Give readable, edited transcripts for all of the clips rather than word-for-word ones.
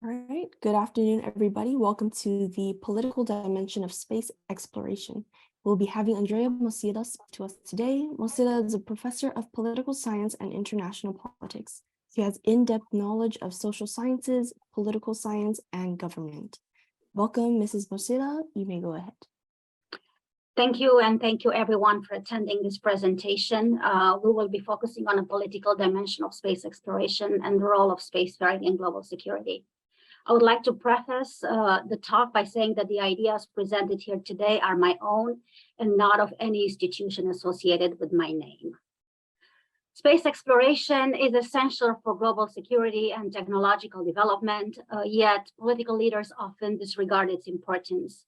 All right. Good afternoon, everybody. Welcome to the political dimension of space exploration. We'll be having Andrea Mosida speak to us today. Mosida is a professor of political science and international politics. She has in-depth knowledge of social sciences, political science, and government. Welcome, Mrs. Mosida. You may go ahead. Thank you, and thank you everyone for attending this presentation. We will be focusing on a political dimension of space exploration and the role of spacefaring in global security. I would like to preface the talk by saying that the ideas presented here today are my own and not of any institution associated with my name. Space exploration is essential for global security and technological development, yet political leaders often disregard its importance.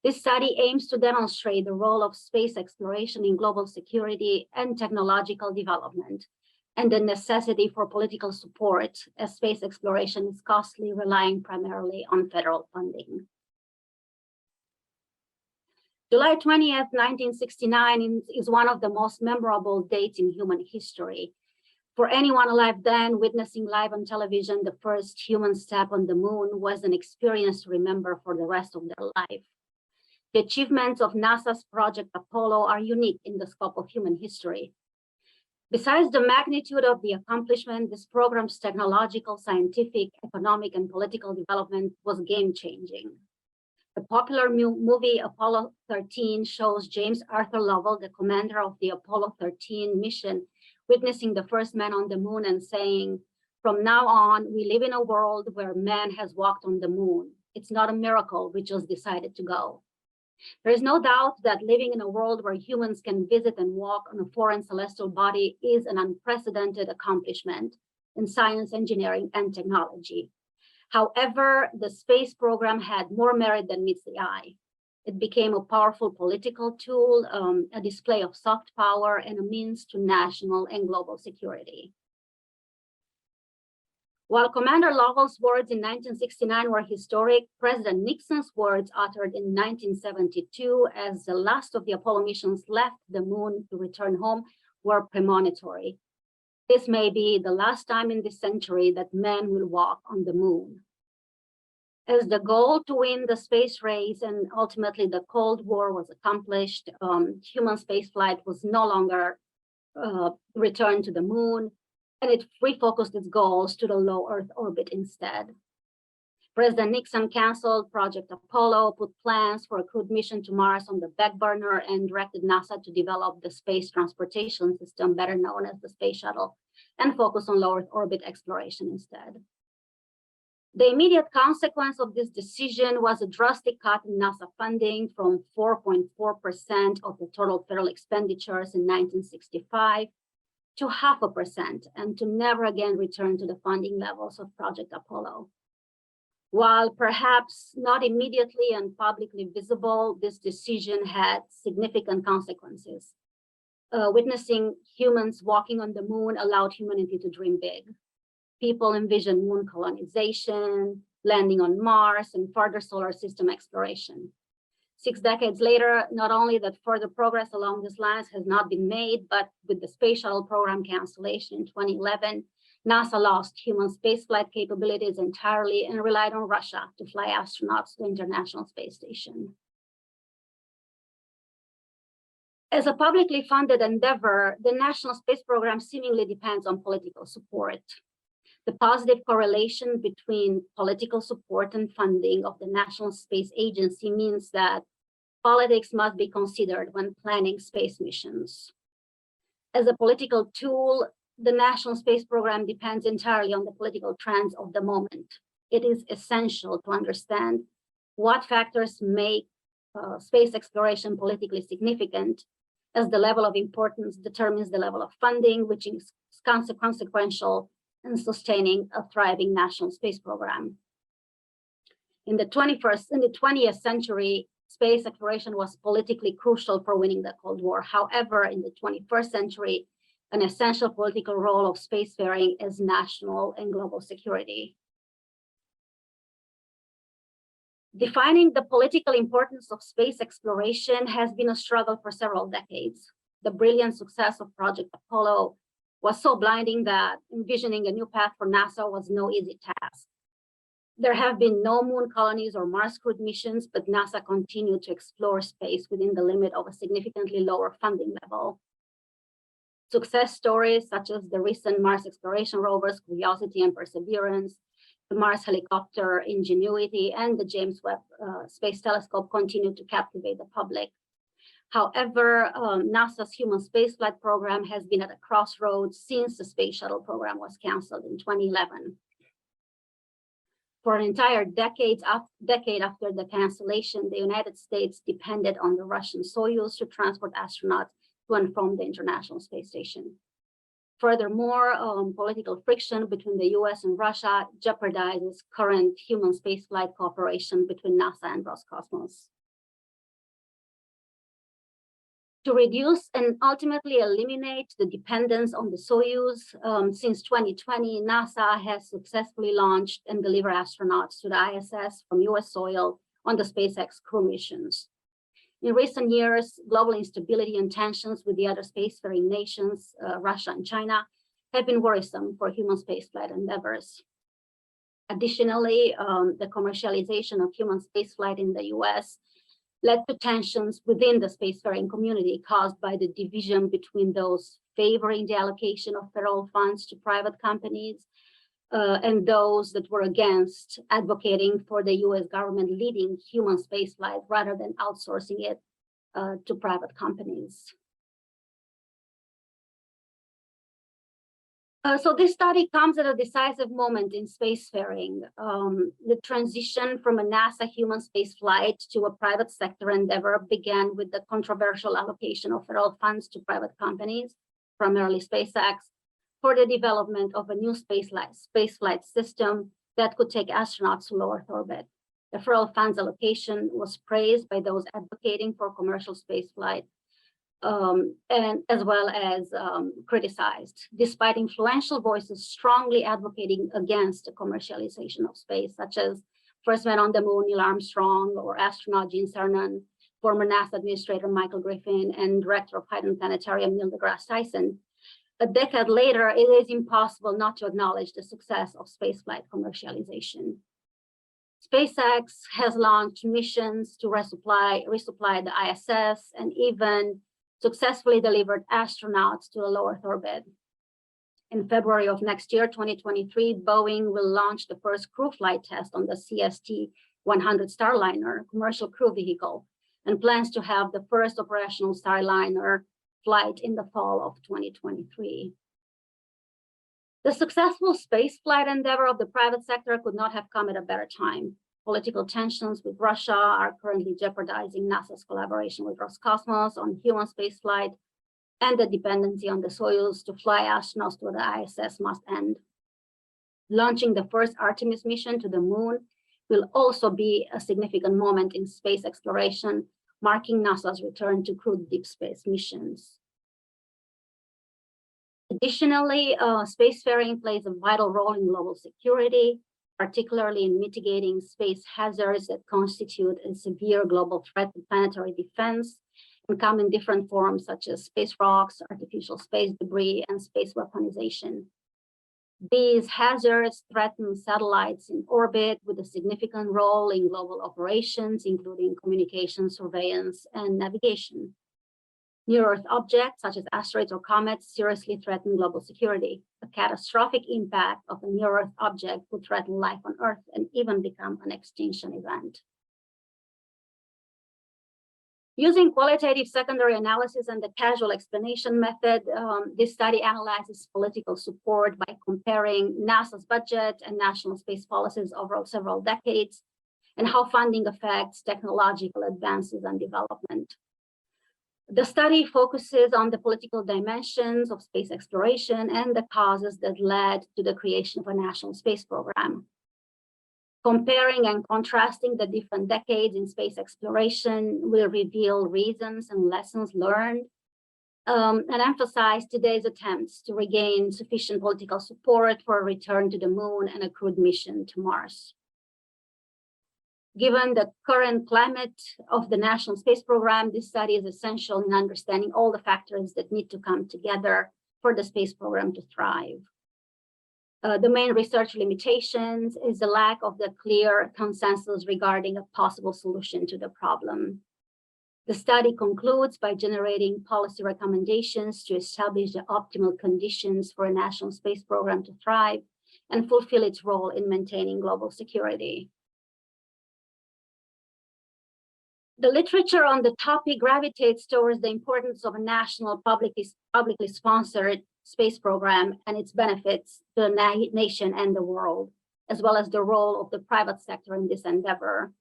This study aims to demonstrate the role of space exploration in global security and technological development, and the necessity for political support as space exploration is costly, relying primarily on federal funding. July 20th, 1969 is one of the most memorable dates in human history. For anyone alive then, witnessing live on television the first human step on the moon was an experience to remember for the rest of their life. The achievements of NASA's Project Apollo are unique in the scope of human history. Besides the magnitude of the accomplishment, this program's technological, scientific, economic, and political development was game-changing. The popular movie Apollo 13 shows James Arthur Lovell, the commander of the Apollo 13 mission, witnessing the first man on the moon and saying, "From now on, we live in a world where man has walked on the moon. It's not a miracle, we just decided to go." There is no doubt that living in a world where humans can visit and walk on a foreign celestial body is an unprecedented accomplishment in science, engineering, and technology. However, the space program had more merit than meets the eye. It became a powerful political tool, a display of soft power, and a means to national and global security. While Commander Lovell's words in 1969 were historic, President Nixon's words uttered in 1972 as the last of the Apollo missions left the moon to return home were premonitory. This may be the last time in this century that men will walk on the moon. As the goal to win the space race and ultimately the Cold War was accomplished, human spaceflight was no longer returned to the moon, and it refocused its goals to the low Earth orbit instead. President Nixon canceled Project Apollo, put plans for a crewed mission to Mars on the back burner, and directed NASA to develop the Space Transportation System, better known as the Space Shuttle, and focus on low Earth orbit exploration instead. The immediate consequence of this decision was a drastic cut in NASA funding from 4.4% of the total federal expenditures in 1965 to 0.5%, and to never again return to the funding levels of Project Apollo. While perhaps not immediately and publicly visible, this decision had significant consequences. Witnessing humans walking on the moon allowed humanity to dream big. People envisioned moon colonization, landing on Mars, and further solar system exploration. 6 decades later, not only that further progress along these lines has not been made, but with the Space Shuttle program cancellation in 2011, NASA lost human spaceflight capabilities entirely and relied on Russia to fly astronauts to the International Space Station. As a publicly funded endeavor, the National Space Program seemingly depends on political support. The positive correlation between political support and funding of the National Space Agency means that politics must be considered when planning space missions. As a political tool, the National Space Program depends entirely on the political trends of the moment. It is essential to understand what factors make space exploration politically significant, as the level of importance determines the level of funding, which is consequential in sustaining a thriving national space program. In the 20th century, space exploration was politically crucial for winning the Cold War. However, in the 21st century, an essential political role of spacefaring is national and global security. Defining the political importance of space exploration has been a struggle for several decades. The brilliant success of Project Apollo was so blinding that envisioning a new path for NASA was no easy task. There have been no moon colonies or Mars crewed missions, but NASA continued to explore space within the limit of a significantly lower funding level. Success stories such as the recent Mars exploration rovers Curiosity and Perseverance, the Mars helicopter Ingenuity, and the James Webb Space Telescope continue to captivate the public. However, NASA's human spaceflight program has been at a crossroads since the space shuttle program was canceled in 2011. For an entire decade after the cancellation, the United States depended on the Russian Soyuz to transport astronauts to and from the International Space Station. Furthermore, political friction between the US and Russia jeopardizes current human spaceflight cooperation between NASA and Roscosmos. To reduce and ultimately eliminate the dependence on the Soyuz, since 2020, NASA has successfully launched and delivered astronauts to the ISS from US soil on the SpaceX crew missions. In recent years, global instability and tensions with the other spacefaring nations, Russia and China, have been worrisome for human spaceflight endeavors. Additionally, the commercialization of human spaceflight in the US led to tensions within the spacefaring community caused by the division between those favoring the allocation of federal funds to private companies and those that were against, advocating for the US government leading human spaceflight rather than outsourcing it to private companies. So this study comes at a decisive moment in spacefaring. The transition from a NASA human spaceflight to a private sector endeavor began with the controversial allocation of federal funds to private companies, primarily SpaceX, for the development of a new spaceflight system that could take astronauts to low Earth orbit. The federal funds allocation was praised by those advocating for commercial spaceflight, and as well as criticized, despite influential voices strongly advocating against the commercialization of space, such as first man on the moon, Neil Armstrong, or astronaut Gene Cernan, former NASA administrator Michael Griffin, and director of Hayden Planetarium Neil deGrasse Tyson. A decade later, it is impossible not to acknowledge the success of spaceflight commercialization. SpaceX has launched missions to resupply the ISS and even successfully delivered astronauts to a low Earth orbit. In February of next year, 2023, Boeing will launch the first crew flight test on the CST-100 Starliner commercial crew vehicle and plans to have the first operational Starliner flight in the fall of 2023. The successful spaceflight endeavor of the private sector could not have come at a better time. Political tensions with Russia are currently jeopardizing NASA's collaboration with Roscosmos on human spaceflight, and the dependency on the Soyuz to fly astronauts to the ISS must end. Launching the first Artemis mission to the moon will also be a significant moment in space exploration, marking NASA's return to crewed deep space missions. Additionally, spacefaring plays a vital role in global security, particularly in mitigating space hazards that constitute a severe global threat to planetary defense and come in different forms such as space rocks, artificial space debris, and space weaponization. These hazards threaten satellites in orbit with a significant role in global operations, including communication, surveillance, and navigation. Near-Earth objects, such as asteroids or comets, seriously threaten global security. A catastrophic impact of a near-Earth object would threaten life on Earth and even become an extinction event. Using qualitative secondary analysis and the causal explanation method, this study analyzes political support by comparing NASA's budget and national space policies over several decades, and how funding affects technological advances and development. The study focuses on the political dimensions of space exploration and the causes that led to the creation of a national space program. Comparing and contrasting the different decades in space exploration will reveal reasons and lessons learned, and emphasize today's attempts to regain sufficient political support for a return to the moon and a crewed mission to Mars. Given the current climate of the National Space Program, this study is essential in understanding all the factors that need to come together for the space program to thrive. The main research limitations is the lack of the clear consensus regarding a possible solution to the problem. The study concludes by generating policy recommendations to establish the optimal conditions for a national space program to thrive and fulfill its role in maintaining global security. The literature on the topic gravitates towards the importance of a national publicly sponsored space program and its benefits to the nation and the world, as well as the role of the private sector in this endeavor.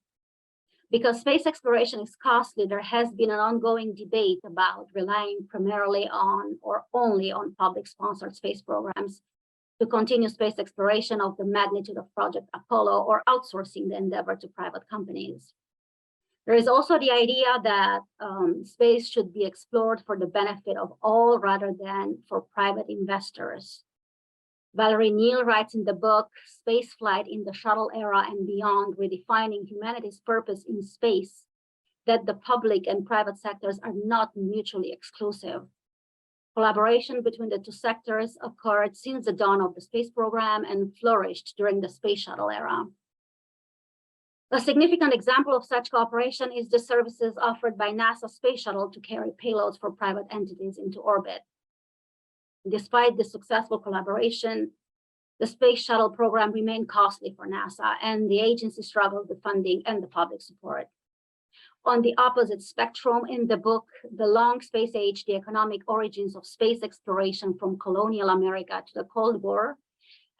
Because space exploration is costly, there has been an ongoing debate about relying primarily on or only on public-sponsored space programs to continue space exploration of the magnitude of Project Apollo or outsourcing the endeavor to private companies. There is also the idea that space should be explored for the benefit of all rather than for private investors. Valerie Neal writes in the book, Spaceflight in the Shuttle Era and Beyond, Redefining Humanity's Purpose in Space, that the public and private sectors are not mutually exclusive. Collaboration between the two sectors occurred since the dawn of the space program and flourished during the space shuttle era. A significant example of such cooperation is the services offered by NASA Space Shuttle to carry payloads for private entities into orbit. Despite the successful collaboration, the Space Shuttle program remained costly for NASA, and the agency struggled with funding and the public support. On the opposite spectrum, in the book, The Long Space Age, The Economic Origins of Space Exploration from Colonial America to the Cold War,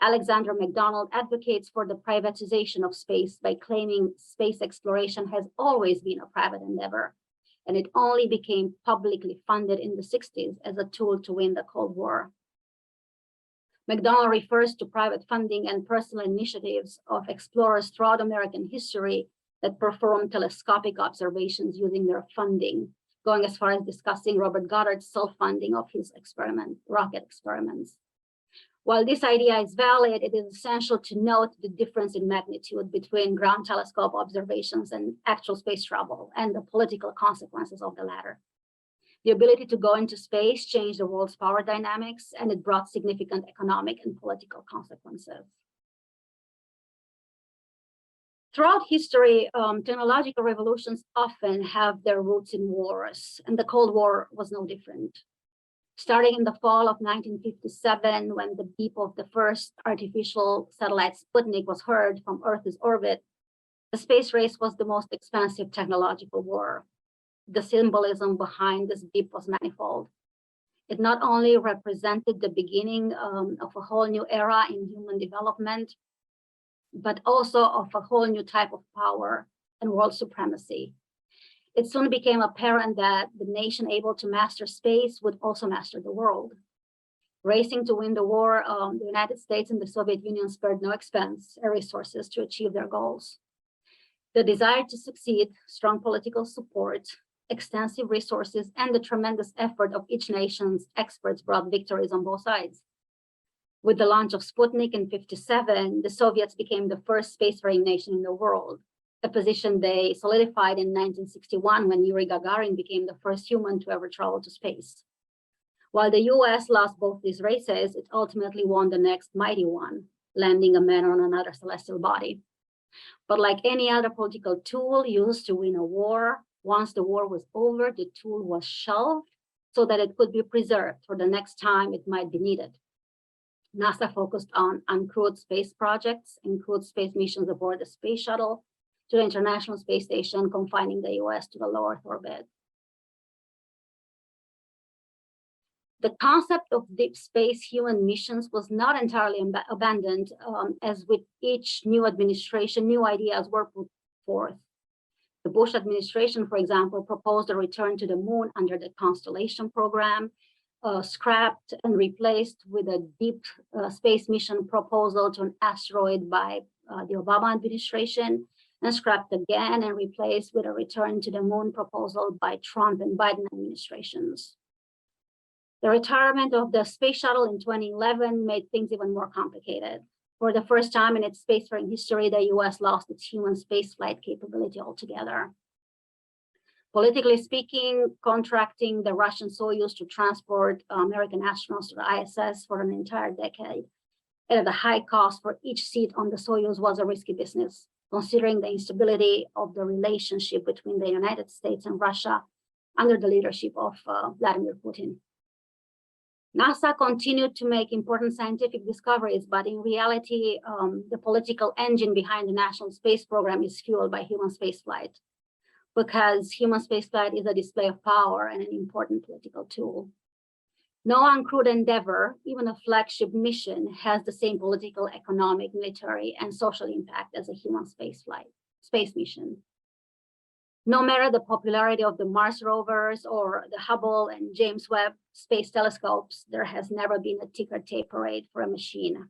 Alexander McDonald advocates for the privatization of space by claiming space exploration has always been a private endeavor, and it only became publicly funded in the 60s as a tool to win the Cold War. McDonald refers to private funding and personal initiatives of explorers throughout American history that performed telescopic observations using their funding, going as far as discussing Robert Goddard's self-funding of his rocket experiments. While this idea is valid, it is essential to note the difference in magnitude between ground telescope observations and actual space travel and the political consequences of the latter. The ability to go into space changed the world's power dynamics, and it brought significant economic and political consequences. Throughout history, technological revolutions often have their roots in wars, and the Cold War was no different. Starting in the fall of 1957, when the beep of the first artificial satellite Sputnik was heard from Earth's orbit, the space race was the most expensive technological war. The symbolism behind this beep was manifold. It not only represented the beginning of a whole new era in human development, but also of a whole new type of power and world supremacy. It soon became apparent that the nation able to master space would also master the world. Racing to win the war, the United States and the Soviet Union spared no expense or resources to achieve their goals. The desire to succeed, strong political support, extensive resources, and the tremendous effort of each nation's experts brought victories on both sides. With the launch of Sputnik in 1957, the Soviets became the first spacefaring nation in the world, a position they solidified in 1961 when Yuri Gagarin became the first human to ever travel to space. While the US lost both these races, it ultimately won the next mighty one, landing a man on another celestial body. But like any other political tool used to win a war, once the war was over, the tool was shelved so that it could be preserved for the next time it might be needed. NASA focused on uncrewed space projects, uncrewed space missions aboard the space shuttle to the International Space Station, confining the US to the low Earth orbit. The concept of deep space human missions was not entirely abandoned, as with each new administration, new ideas were put forth. The Bush administration, for example, proposed a return to the moon under the Constellation program, scrapped and replaced with a deep space mission proposal to an asteroid by the Obama administration, and scrapped again and replaced with a return to the moon proposal by Trump and Biden administrations. The retirement of the space shuttle in 2011 made things even more complicated. For the first time in its spacefaring history, the US lost its human spaceflight capability altogether. Politically speaking, contracting the Russian Soyuz to transport American astronauts to the ISS for an entire decade and at a high cost for each seat on the Soyuz was a risky business, considering the instability of the relationship between the United States and Russia under the leadership of Vladimir Putin. NASA continued to make important scientific discoveries, but in reality, the political engine behind the National Space Program is fueled by human spaceflight, because human spaceflight is a display of power and an important political tool. No uncrewed endeavor, even a flagship mission, has the same political, economic, military, and social impact as a human space mission. No matter the popularity of the Mars rovers or the Hubble and James Webb space telescopes, there has never been a ticker tape parade for a machine.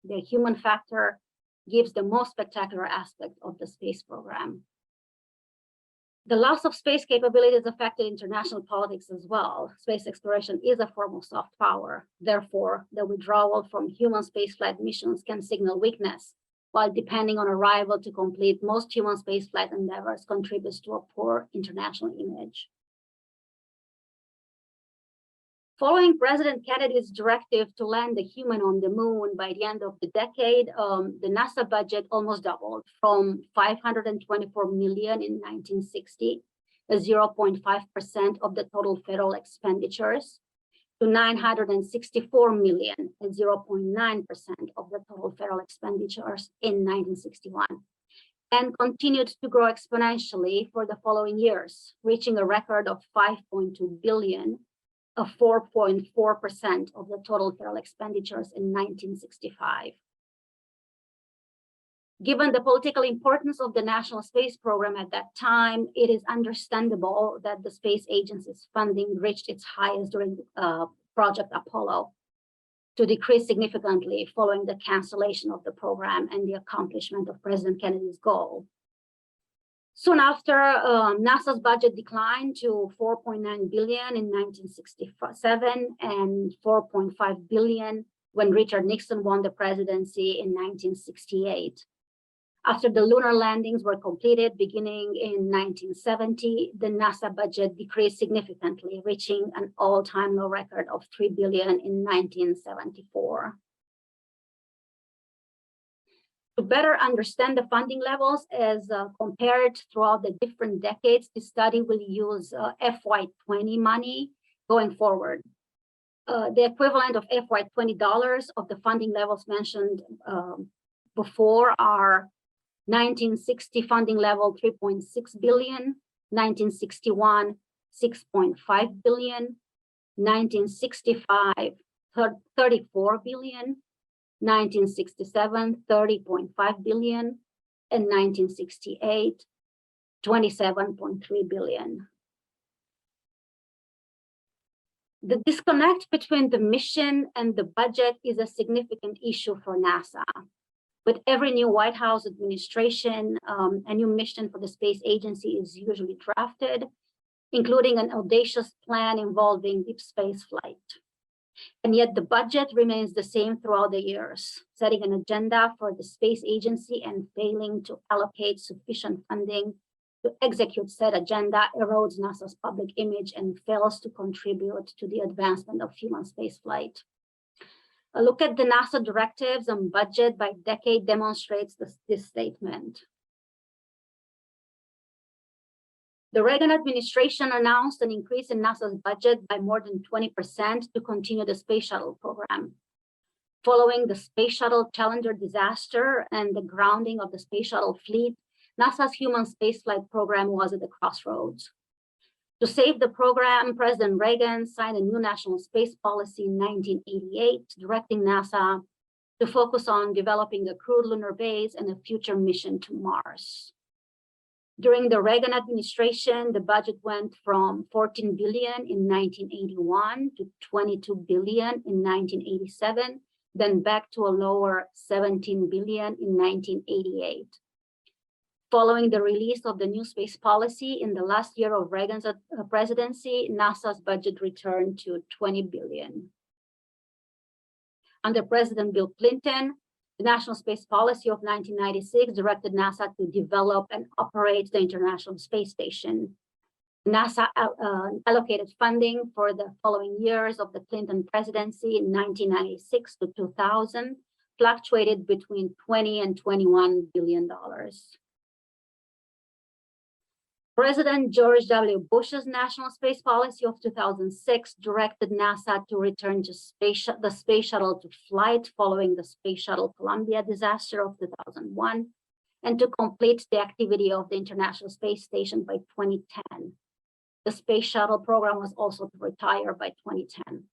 The human factor gives the most spectacular aspect of the space program. The loss of space capabilities affected international politics as well. Space exploration is a form of soft power. Therefore, the withdrawal from human spaceflight missions can signal weakness, while depending on arrival to complete most human spaceflight endeavors contributes to a poor international image. Following President Kennedy's directive to land a human on the moon by the end of the decade, the NASA budget almost doubled from $524 million in 1960, 0.5% of the total federal expenditures, to $964 million, 0.9% of the total federal expenditures in 1961, and continued to grow exponentially for the following years, reaching a record of $5.2 billion, of 4.4% of the total federal expenditures in 1965. Given the political importance of the National Space Program at that time, it is understandable that the space agency's funding reached its highest during Project Apollo, to decrease significantly following the cancellation of the program and the accomplishment of President Kennedy's goal. Soon after, NASA's budget declined to $4.9 billion in 1967 and $4.5 billion when Richard Nixon won the presidency in 1968. After the lunar landings were completed beginning in 1970, the NASA budget decreased significantly, reaching an all-time low record of $3 billion in 1974. To better understand the funding levels as compared throughout the different decades, this study will use FY20 money going forward. The equivalent of FY20 dollars of the funding levels mentioned before are 1960 funding level 3.6 billion, 1961 6.5 billion, 1965 34 billion, 1967 30.5 billion, and 1968 27.3 billion. The disconnect between the mission and the budget is a significant issue for NASA. With every new White House administration, a new mission for the space agency is usually drafted, including an audacious plan involving deep space flight. And yet the budget remains the same throughout the years, setting an agenda for the space agency and failing to allocate sufficient funding to execute said agenda erodes NASA's public image and fails to contribute to the advancement of human space flight. A look at the NASA directives on budget by decade demonstrates this statement. The Reagan administration announced an increase in NASA's budget by more than 20% to continue the space shuttle program. Following the Space Shuttle Challenger disaster and the grounding of the Space Shuttle fleet, NASA's human spaceflight program was at the crossroads. To save the program, President Reagan signed a new national space policy in 1988, directing NASA to focus on developing a crewed lunar base and a future mission to Mars. During the Reagan administration, the budget went from $14 billion in 1981 to $22 billion in 1987, then back to a lower $17 billion in 1988. Following the release of the new space policy in the last year of Reagan's presidency, NASA's budget returned to $20 billion. Under President Bill Clinton, the National Space Policy of 1996 directed NASA to develop and operate the International Space Station. NASA allocated funding for the following years of the Clinton presidency in 1996 to 2000, fluctuated between $20 and $21 billion. President George W. Bush's National Space Policy of 2006 directed NASA to return to the space shuttle to flight following the Space Shuttle Columbia disaster of 2001, and to complete the activity of the International Space Station by 2010. The Space Shuttle program was also to retire by 2010.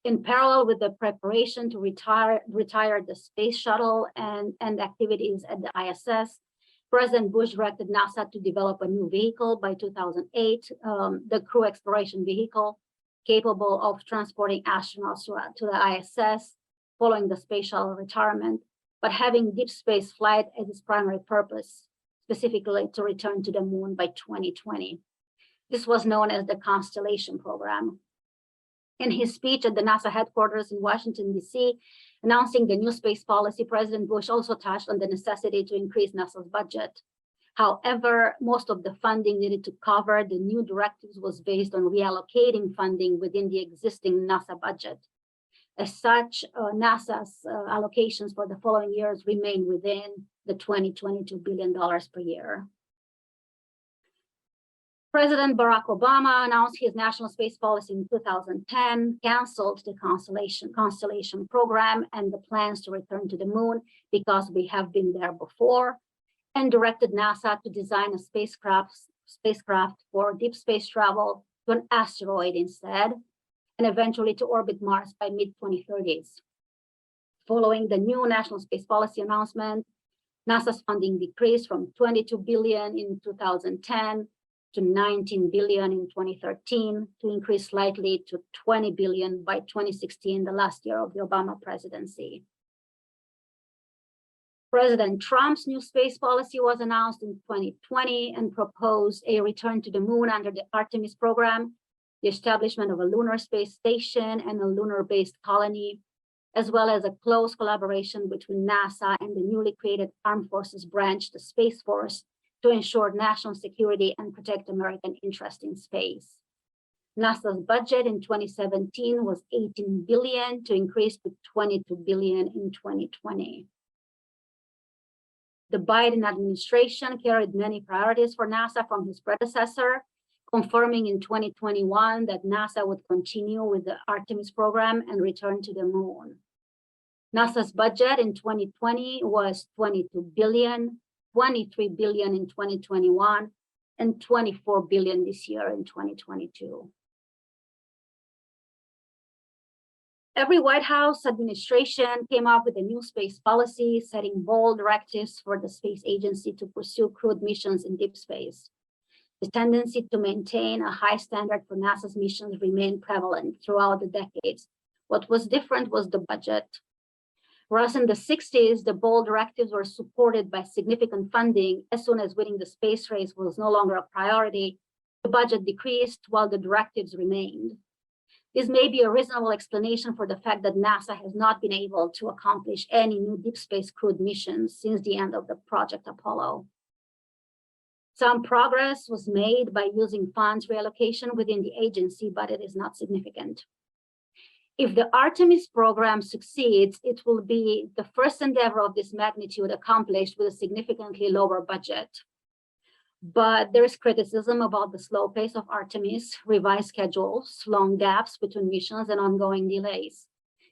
In parallel with the preparation to retire the Space Shuttle and activities at the ISS, President Bush directed NASA to develop a new vehicle by 2008, the Crew Exploration Vehicle, capable of transporting astronauts to the ISS following the Space Shuttle retirement, but having deep space flight as its primary purpose, specifically to return to the moon by 2020. This was known as the Constellation Program. In his speech at the NASA headquarters in Washington, D.C., announcing the new space policy, President Bush also touched on the necessity to increase NASA's budget. However, most of the funding needed to cover the new directives was based on reallocating funding within the existing NASA budget. As such, NASA's allocations for the following years remain within the $22 billion per year. President Barack Obama announced his national space policy in 2010, canceled the Constellation program and the plans to return to the moon because we have been there before, and directed NASA to design a spacecraft for deep space travel to an asteroid instead, and eventually to orbit Mars by mid-2030s. Following the new national space policy announcement, NASA's funding decreased from $22 billion in 2010 to $19 billion in 2013, to increase slightly to $20 billion by 2016, the last year of the Obama presidency. President Trump's new space policy was announced in 2020 and proposed a return to the moon under the Artemis program, the establishment of a lunar space station and a lunar-based colony, as well as a close collaboration between NASA and the newly created Armed Forces branch, the Space Force, to ensure national security and protect American interest in space. NASA's budget in 2017 was $18 billion to increase to $22 billion in 2020. The Biden administration carried many priorities for NASA from his predecessor, confirming in 2021 that NASA would continue with the Artemis program and return to the moon. NASA's budget in 2020 was $22 billion, $23 billion in 2021, and $24 billion this year in 2022. Every White House administration came up with a new space policy, setting bold directives for the space agency to pursue crewed missions in deep space. The tendency to maintain a high standard for NASA's missions remained prevalent throughout the decades. What was different was the budget. Whereas in the 60s, the bold directives were supported by significant funding, as soon as winning the space race was no longer a priority, the budget decreased while the directives remained. This may be a reasonable explanation for the fact that NASA has not been able to accomplish any new deep space crewed missions since the end of the Project Apollo. Some progress was made by using funds reallocation within the agency, but it is not significant. If the Artemis program succeeds, it will be the first endeavor of this magnitude accomplished with a significantly lower budget. But there is criticism about the slow pace of Artemis, revised schedules, long gaps between missions, and ongoing delays.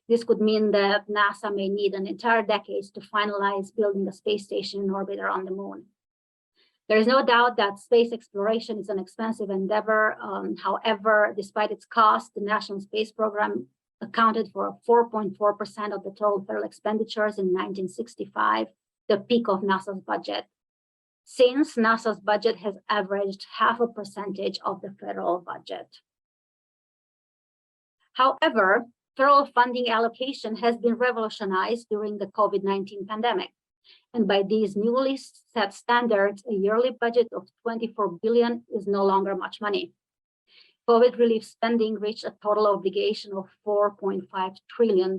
This could mean that NASA may need an entire decade to finalize building a space station in orbit around the moon. There is no doubt that space exploration is an expensive endeavor. However, despite its cost, the National Space Program accounted for 4.4% of the total federal expenditures in 1965, the peak of NASA's budget. Since, NASA's budget has averaged 0.5% of the federal budget. However, federal funding allocation has been revolutionized during the COVID-19 pandemic. And by these newly set standards, a yearly budget of $24 billion is no longer much money. COVID relief spending reached a total obligation of $4.5 trillion.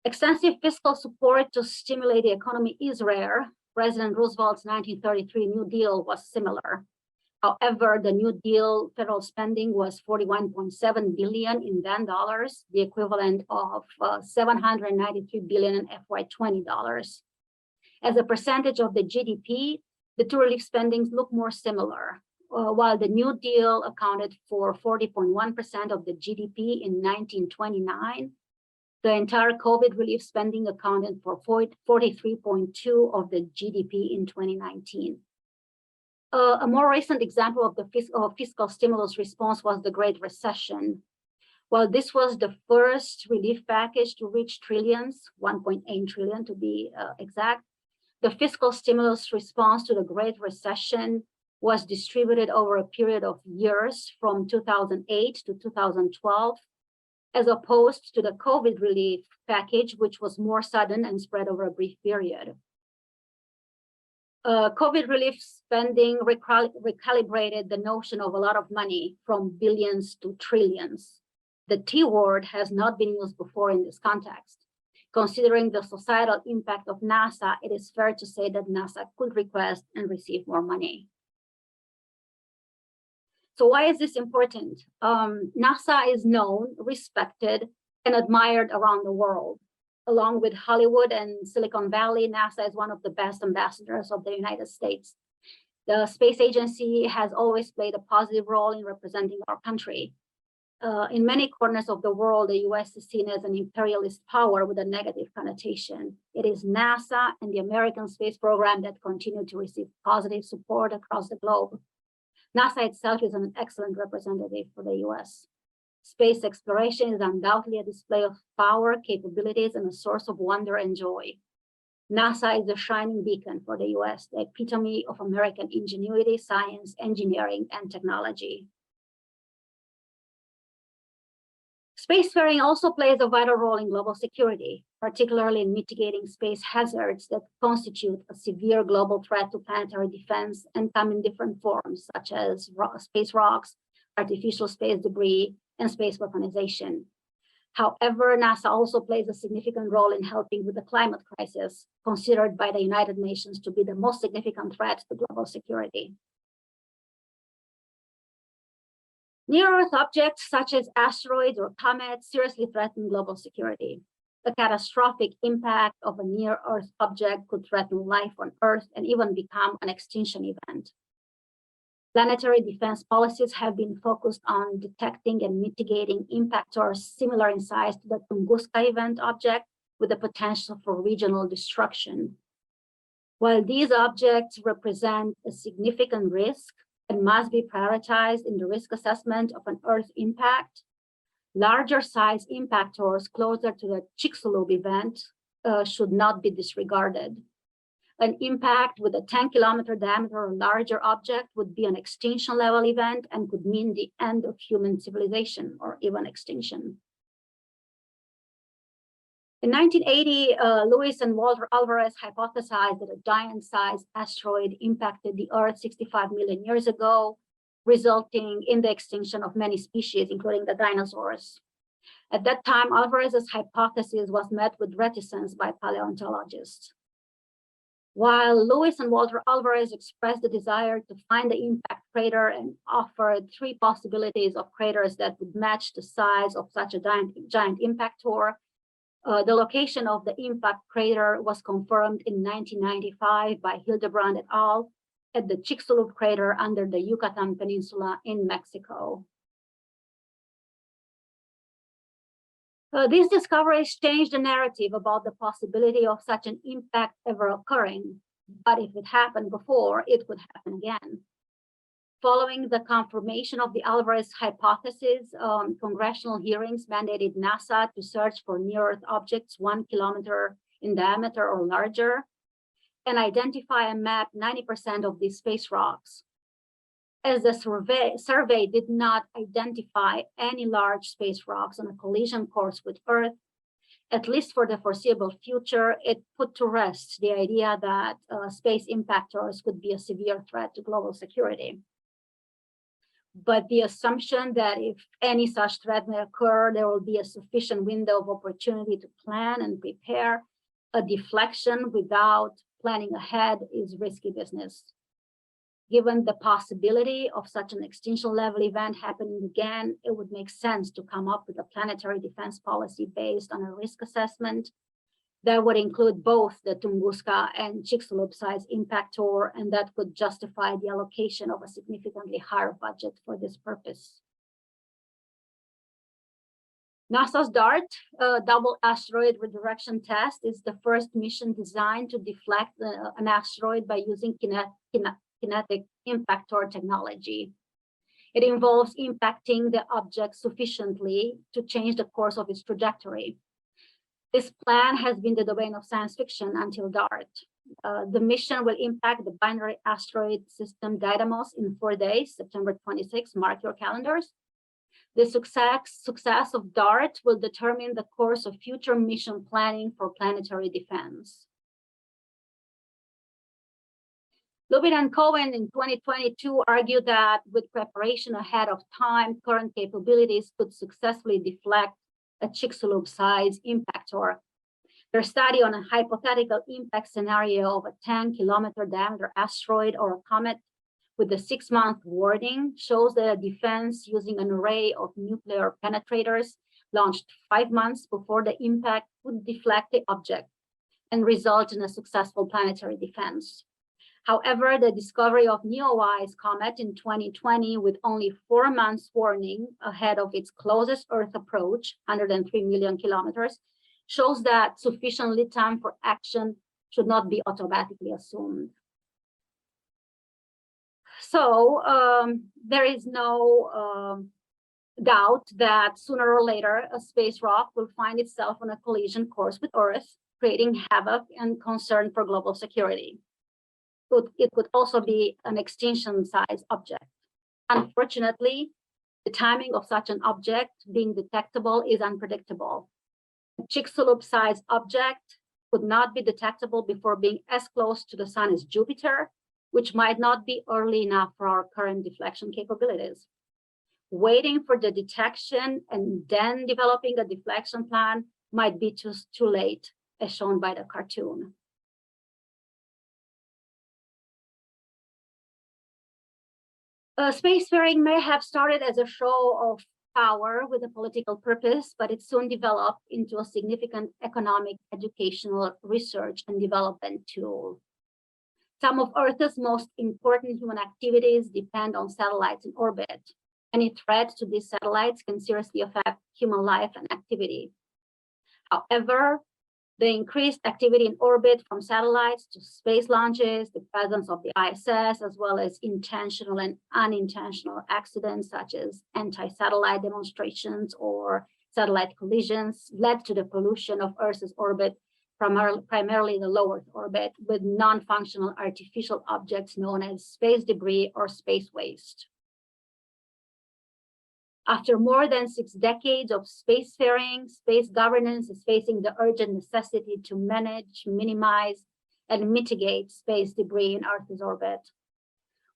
Extensive fiscal support to stimulate the economy is rare. President Roosevelt's 1933 New Deal was similar. However, the New Deal federal spending was 41.7 billion in then dollars, the equivalent of 793 billion in FY20 dollars. As a percentage of the GDP, the two relief spendings look more similar. While the New Deal accounted for 40.1% of the GDP in 1929, the entire COVID relief spending accounted for 43.2% of the GDP in 2019. A more recent example of the fiscal stimulus response was the Great Recession. While this was the first relief package to reach trillions, 1.8 trillion to be exact, the fiscal stimulus response to the Great Recession was distributed over a period of years from 2008 to 2012, as opposed to the COVID relief package, which was more sudden and spread over a brief period. COVID relief spending recalibrated the notion of a lot of money from billions to trillions. The T word has not been used before in this context. Considering the societal impact of NASA, it is fair to say that NASA could request and receive more money. So why is this important? NASA is known, respected, and admired around the world. Along with Hollywood and Silicon Valley, NASA is one of the best ambassadors of the United States. The space agency has always played a positive role in representing our country. In many corners of the world, the US is seen as an imperialist power with a negative connotation. It is NASA and the American space program that continue to receive positive support across the globe. NASA itself is an excellent representative for the US. Space exploration is undoubtedly a display of power, capabilities, and a source of wonder and joy. NASA is a shining beacon for the US, the epitome of American ingenuity, science, engineering, and technology. Spacefaring also plays a vital role in global security, particularly in mitigating space hazards that constitute a severe global threat to planetary defense and come in different forms, such as space rocks, artificial space debris, and space weaponization. However, NASA also plays a significant role in helping with the climate crisis, considered by the United Nations to be the most significant threat to global security. Near-Earth objects such as asteroids or comets seriously threaten global security. The catastrophic impact of a near-Earth object could threaten life on Earth and even become an extinction event. Planetary defense policies have been focused on detecting and mitigating impactors similar in size to the Tunguska event object with the potential for regional destruction. While these objects represent a significant risk and must be prioritized in the risk assessment of an Earth impact, larger size impactors closer to the Chicxulub event should not be disregarded. An impact with a 10-kilometer diameter or larger object would be an extinction level event and could mean the end of human civilization or even extinction. In 1980, Lewis and Walter Alvarez hypothesized that a giant-sized asteroid impacted the Earth 65 million years ago, resulting in the extinction of many species, including the dinosaurs. At that time, Alvarez's hypothesis was met with reticence by paleontologists. While Lewis and Walter Alvarez expressed the desire to find the impact crater and offered three possibilities of craters that would match the size of such a giant impactor, the location of the impact crater was confirmed in 1995 by Hildebrand et al. At the Chicxulub crater under the Yucatan Peninsula in Mexico. These discoveries changed the narrative about the possibility of such an impact ever occurring, but if it happened before, it could happen again. Following the confirmation of the Alvarez hypothesis, congressional hearings mandated NASA to search for near-Earth objects 1 kilometer in diameter or larger and identify and map 90% of these space rocks. As the survey did not identify any large space rocks on a collision course with Earth, at least for the foreseeable future, it put to rest the idea that space impactors could be a severe threat to global security. But the assumption that if any such threat may occur, there will be a sufficient window of opportunity to plan and prepare, a deflection without planning ahead is risky business. Given the possibility of such an extinction-level event happening again, it would make sense to come up with a planetary defense policy based on a risk assessment that would include both the Tunguska and Chicxulub size impactor, and that would justify the allocation of a significantly higher budget for this purpose. NASA's DART, Double Asteroid Redirection Test, is the first mission designed to deflect an asteroid by using kinetic impactor technology. It involves impacting the object sufficiently to change the course of its trajectory. This plan has been the domain of science fiction until DART. The mission will impact the binary asteroid system Didymos in 4 days, September 26, mark your calendars. The success of DART will determine the course of future mission planning for planetary defense. Lubin and Cohen in 2022 argued that with preparation ahead of time, current capabilities could successfully deflect a Chicxulub-size impactor. Their study on a hypothetical impact scenario of a 10-kilometer diameter asteroid or a comet with a 6-month warning shows that a defense using an array of nuclear penetrators launched 5 months before the impact would deflect the object and result in a successful planetary defense. However, the discovery of Neowise comet in 2020 with only 4 months warning ahead of its closest Earth approach, 103 million kilometers, shows that sufficient lead time for action should not be automatically assumed. So there is no doubt that sooner or later a space rock will find itself on a collision course with Earth, creating havoc and concern for global security. It could also be an extinction-size object. Unfortunately, the timing of such an object being detectable is unpredictable. A Chicxulub-sized object could not be detectable before being as close to the sun as Jupiter, which might not be early enough for our current deflection capabilities. Waiting for the detection and then developing a deflection plan might be too late, as shown by the cartoon. Spacefaring may have started as a show of power with a political purpose, but it soon developed into a significant economic, educational, research, and development tool. Some of Earth's most important human activities depend on satellites in orbit. Any threat to these satellites can seriously affect human life and activity. However, the increased activity in orbit from satellites to space launches, the presence of the ISS, as well as intentional and unintentional accidents such as anti-satellite demonstrations or satellite collisions led to the pollution of Earth's orbit, primarily the low Earth orbit, with non-functional artificial objects known as space debris or space waste. After more than 6 decades of spacefaring, space governance is facing the urgent necessity to manage, minimize, and mitigate space debris in Earth's orbit.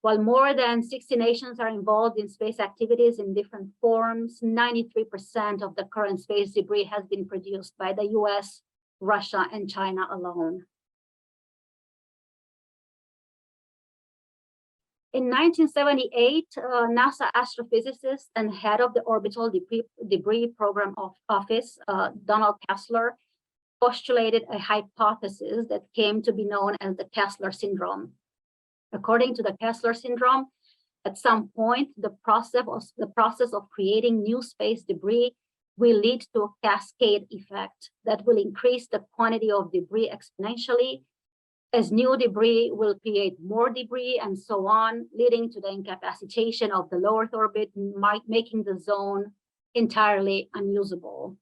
While more than 60 nations are involved in space activities in different forms, 93% of the current space debris has been produced by the US, Russia, and China alone. In 1978, NASA astrophysicist and head of the Orbital Debris Program Office, Donald Kessler, postulated a hypothesis that came to be known as the Kessler syndrome. According to the Kessler syndrome, at some point, the process of creating new space debris will lead to a cascade effect that will increase the quantity of debris exponentially, as new debris will create more debris and so on, leading to the incapacitation of the low Earth orbit, making the zone entirely unusable.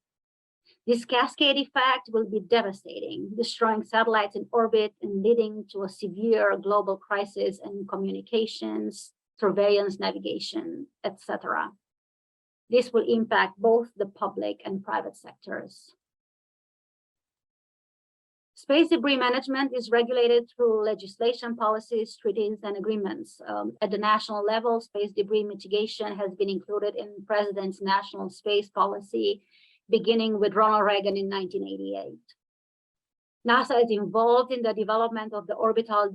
This cascade effect will be devastating, destroying satellites in orbit and leading to a severe global crisis in communications, surveillance, navigation, etc. This will impact both the public and private sectors. Space debris management is regulated through legislation, policies, treaties, and agreements. At the national level, space debris mitigation has been included in the President's National Space Policy, beginning with Ronald Reagan in 1988. NASA is involved in the development of the orbital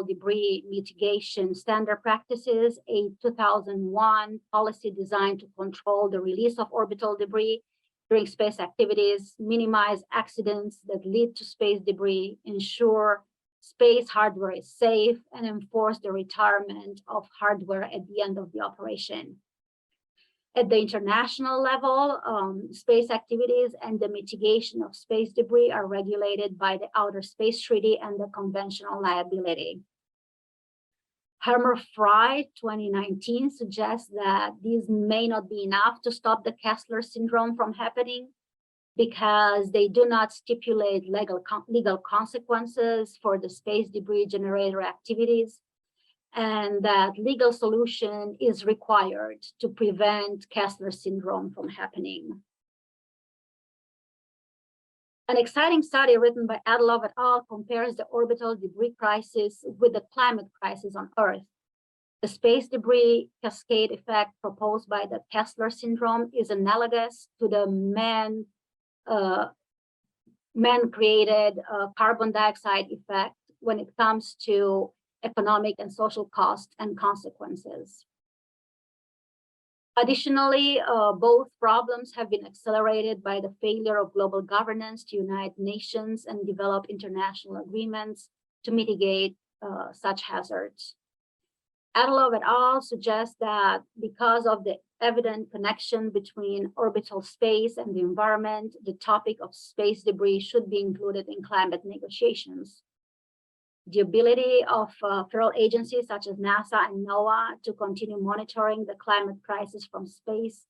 debris mitigation standard practices, a 2001 policy designed to control the release of orbital debris during space activities, minimize accidents that lead to space debris, ensure space hardware is safe, and enforce the retirement of hardware at the end of the operation. At the international level, space activities and the mitigation of space debris are regulated by the Outer Space Treaty and the Convention on Liability. Hermer-Frey 2019 suggests that these may not be enough to stop the Kessler syndrome from happening because they do not stipulate legal consequences for the space debris generator activities, and that legal solution is required to prevent Kessler syndrome from happening. An exciting study written by Adlov et al. Compares the orbital debris crisis with the climate crisis on Earth. The space debris cascade effect proposed by the Kessler syndrome is analogous to the man-created carbon dioxide effect when it comes to economic and social costs and consequences. Additionally, both problems have been accelerated by the failure of global governance to unite nations and develop international agreements to mitigate such hazards. Adlov et al. Suggests that because of the evident connection between orbital space and the environment, the topic of space debris should be included in climate negotiations. The ability of federal agencies such as NASA and NOAA to continue monitoring the climate crisis from space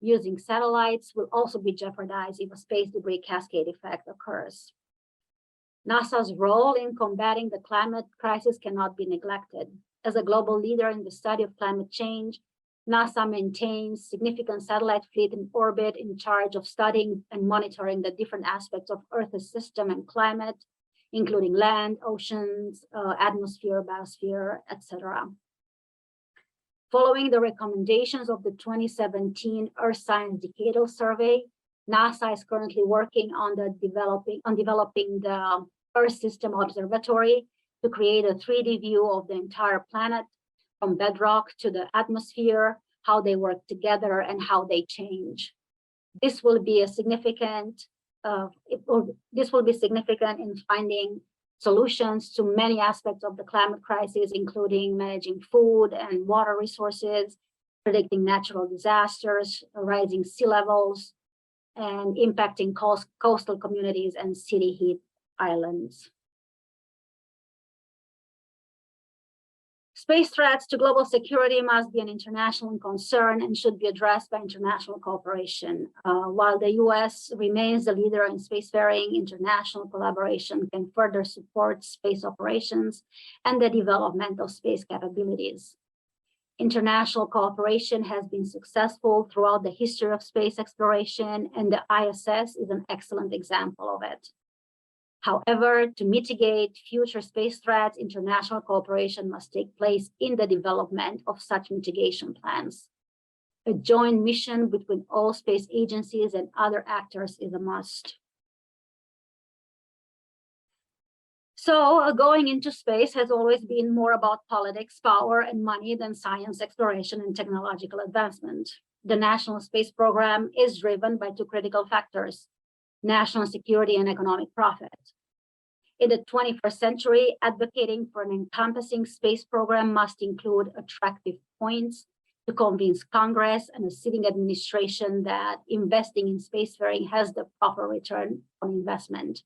using satellites will also be jeopardized if a space debris cascade effect occurs. NASA's role in combating the climate crisis cannot be neglected. As a global leader in the study of climate change, NASA maintains significant satellite fleet in orbit in charge of studying and monitoring the different aspects of Earth's system and climate, including land, oceans, atmosphere, biosphere, etc. Following the recommendations of the 2017 Earth Science Decadal Survey, NASA is currently working on developing the Earth System Observatory to create a 3D view of the entire planet, from bedrock to the atmosphere, how they work together and how they change. This will be a significant this will be significant in finding solutions to many aspects of the climate crisis, including managing food and water resources, predicting natural disasters, rising sea levels, and impacting coastal communities and city heat islands. Space threats to global security must be an international concern and should be addressed by international cooperation. While the US remains the leader in spacefaring, international collaboration can further support space operations and the development of space capabilities. International cooperation has been successful throughout the history of space exploration, and the ISS is an excellent example of it. However, to mitigate future space threats, international cooperation must take place in the development of such mitigation plans. A joint mission between all space agencies and other actors is a must. So going into space has always been more about politics, power, and money than science, exploration, and technological advancement. The National Space Program is driven by two critical factors: national security and economic profit. In the 21st century, advocating for an encompassing space program must include attractive points to convince Congress and a sitting administration that investing in spacefaring has the proper return on investment.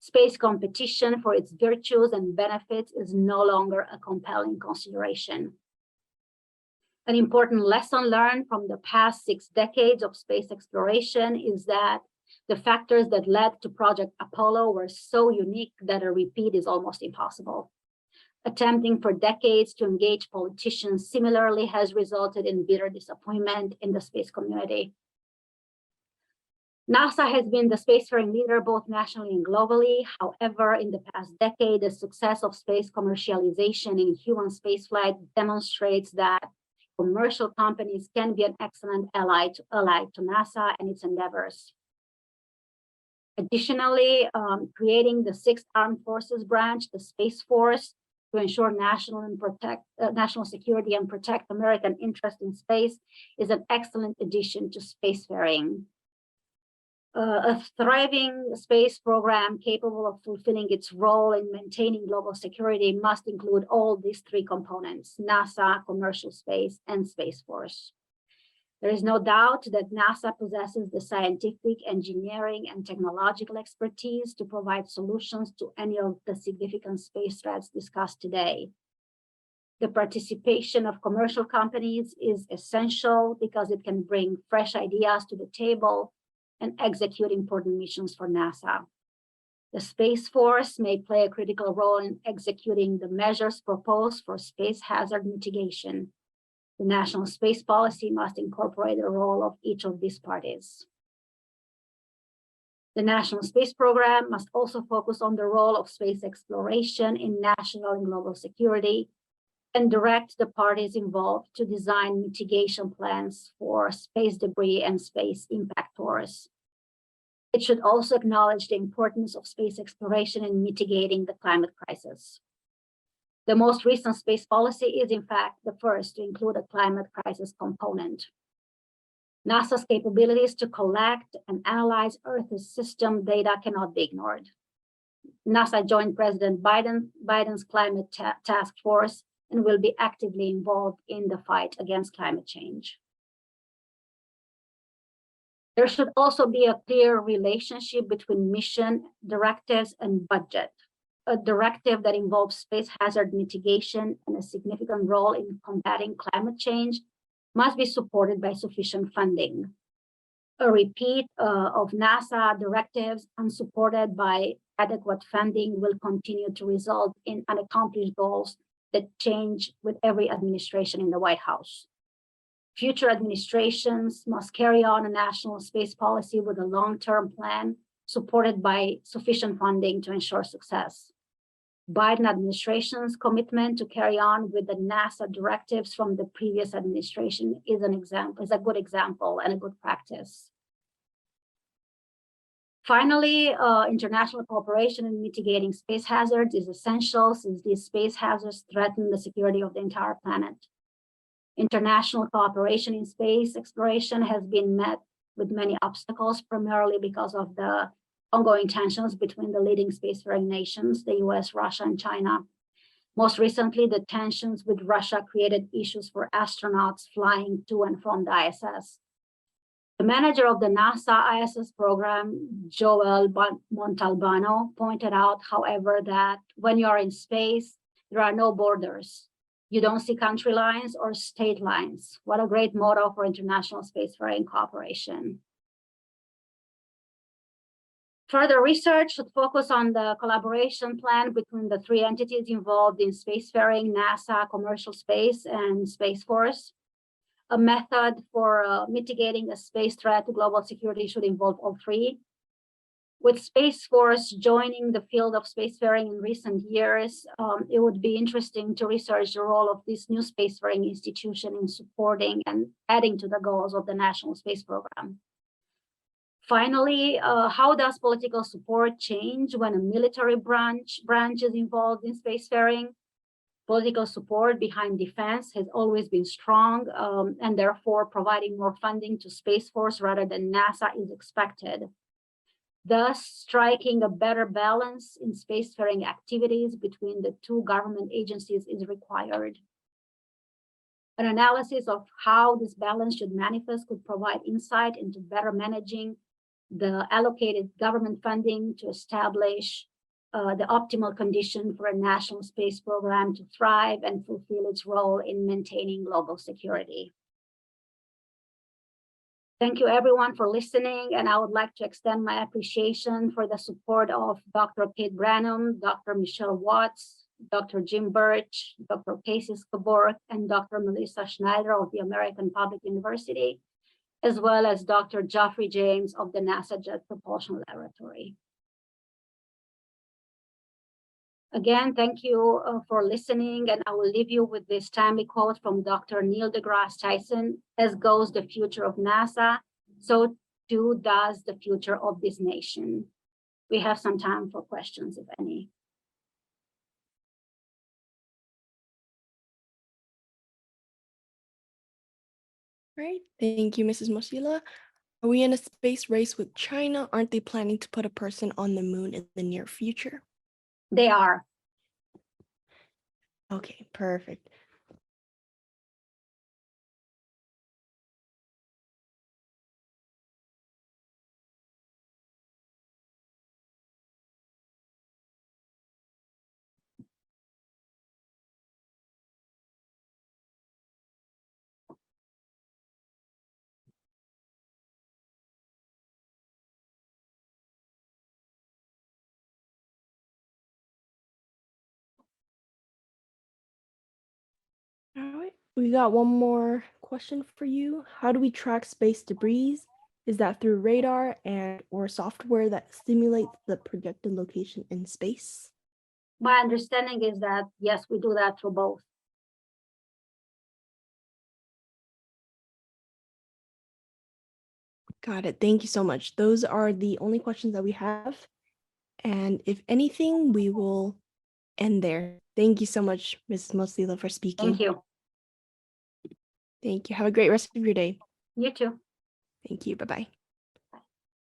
Space competition for its virtues and benefits is no longer a compelling consideration. An important lesson learned from the past 6 decades of space exploration is that the factors that led to Project Apollo were so unique that a repeat is almost impossible. Attempting for decades to engage politicians similarly has resulted in bitter disappointment in the space community. NASA has been the spacefaring leader both nationally and globally. However, in the past decade, the success of space commercialization in human spaceflight demonstrates that commercial companies can be an excellent ally to NASA and its endeavors. Additionally, creating the 6th Armed Forces branch, the Space Force, to ensure national security and protect American interest in space is an excellent addition to spacefaring. A thriving space program capable of fulfilling its role in maintaining global security must include all these 3 components: NASA, commercial space, and Space Force. There is no doubt that NASA possesses the scientific, engineering, and technological expertise to provide solutions to any of the significant space threats discussed today. The participation of commercial companies is essential because it can bring fresh ideas to the table and execute important missions for NASA. The Space Force may play a critical role in executing the measures proposed for space hazard mitigation. The national space policy must incorporate the role of each of these parties. The National Space Program must also focus on the role of space exploration in national and global security and direct the parties involved to design mitigation plans for space debris and space impactors. It should also acknowledge the importance of space exploration in mitigating the climate crisis. The most recent space policy is, in fact, the first to include a climate crisis component. NASA's capabilities to collect and analyze Earth's system data cannot be ignored. NASA joined President Biden's climate task force and will be actively involved in the fight against climate change. There should also be a clear relationship between mission, directives, and budget. A directive that involves space hazard mitigation and a significant role in combating climate change must be supported by sufficient funding. A repeat of NASA directives unsupported by adequate funding will continue to result in unaccomplished goals that change with every administration in the White House. Future administrations must carry on a national space policy with a long-term plan supported by sufficient funding to ensure success. Biden administration's commitment to carry on with the NASA directives from the previous administration is a good example and a good practice. Finally, international cooperation in mitigating space hazards is essential since these space hazards threaten the security of the entire planet. International cooperation in space exploration has been met with many obstacles, primarily because of the ongoing tensions between the leading spacefaring nations, the US, Russia, and China. Most recently, the tensions with Russia created issues for astronauts flying to and from the ISS. The manager of the NASA ISS program, Joel Montalbano, pointed out, however, that when you are in space, there are no borders. You don't see country lines or state lines. What a great motto for international spacefaring cooperation. Further research should focus on the collaboration plan between the 3 entities involved in spacefaring: NASA, commercial space, and Space Force. A method for mitigating a space threat to global security should involve all 3. With Space Force joining the field of spacefaring in recent years, it would be interesting to research the role of this new spacefaring institution in supporting and adding to the goals of the National Space Program. Finally, how does political support change when a military branch is involved in spacefaring? Political support behind defense has always been strong, and therefore providing more funding to Space Force rather than NASA is expected. Thus, striking a better balance in spacefaring activities between the 2 government agencies is required. An analysis of how this balance should manifest could provide insight into better managing the allocated government funding to establish the optimal condition for a national space program to thrive and fulfill its role in maintaining global security. Thank you everyone for listening, and I would like to extend my appreciation for the support of Dr. Kate Branham, Dr. Michelle Watts, Dr. Jim Birch, Dr. Casey Skabork, and Dr. Melissa Schneider of the American Public University, as well as Dr. Geoffrey James of the NASA Jet Propulsion Laboratory. Again, thank you for listening, and I will leave you with this timely quote from Dr. Neil deGrasse Tyson: "As goes the future of NASA, so too does the future of this nation." we have some time for questions, if any. Right. Thank you, Mrs. Mosila. Are we in a space race with China? Aren't they planning to put a person on the moon in the near future? They are. Okay, perfect. All right, we got one more question for you. How do we track space debris? Is that through radar and or software that simulates the projected location in space? My understanding is that, yes, we do that through both. Got it. Thank you so much. Those are the only questions that we have. And if anything, we will end there. Thank you so much, Ms. Mosila, for speaking. Thank you. Thank you. Have a great rest of your day. You too. Thank you. Bye-bye.